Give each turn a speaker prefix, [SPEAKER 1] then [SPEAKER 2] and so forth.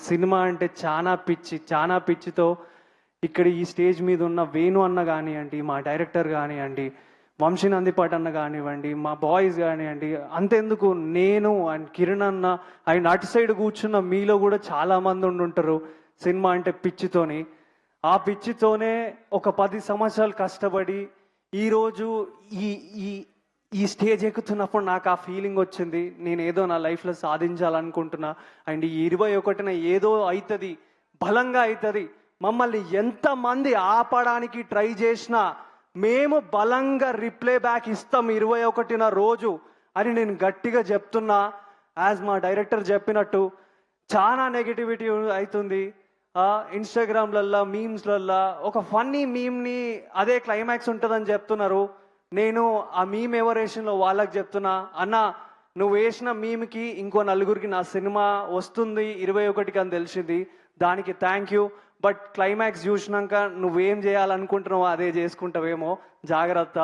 [SPEAKER 1] Cinema అంటే చాలా పిచ్చితో ఇక్కడ ఈ స్టేజ్ మీద ఉన్న వేణు అన్న కానివ్వండి, మా డైరెక్టర్ కానివ్వండి, వంశీ నందిపాట్ అన్న కానివ్వండి, మా బాయ్స్ కానివ్వండి, అంతెందుకు నేను అండ్ కిరణ్ అన్న అండ్ అటు సైడ్ కూర్చున్న మీలో కూడా చాలామంది ఉండుంటారు సినిమా అంటే పిచ్చితోని. ఆ పిచ్చితోనే ఒక 10 సంవత్సరాలు కష్టపడి ఈరోజు ఈ ఈ ఈ స్టేజ్ ఎక్కుతున్నప్పుడు నాకు ఆ ఫీలింగ్ వచ్చింది. నేను ఏదో నా లైఫ్లో సాధించాలనుకుంటున్నా అండ్ ఈ 21న ఏదో అవుతుంది, బలంగా అవుతుంది. మమ్మల్ని ఎంతమంది ఆపడానికి ట్రై చేసినా మేము బలంగా రిప్లై బ్యాక్ ఇస్తాం 21న రోజు అని నేను గట్టిగా చెప్తున్నా. యాజ్ మా డైరెక్టర్ చెప్పినట్టు చాలా నెగిటివిటీ అవుతుంది. ఇన్స్టాగ్రామ్లల్లో మీమ్స్లల్లో ఒక ఫన్నీ మీమ్ని అదే క్లైమాక్స్ ఉంటుందని చెప్తున్నారు. నేను ఆ మీమ్ ఎవరేషన్లో వాళ్ళకి చెప్తున్నా, అన్న నువ్వు వేసిన మీమ్కి ఇంకో నలుగురికి నా సినిమా వస్తుంది 21కి అని తెలిసింది, దానికి థ్యాంక్ యూ. బట్ క్లైమాక్స్ చూసినాక నువ్వేం చేయాలనుకుంటున్నావో అదే చేసుకుంటావేమో, జాగ్రత్త.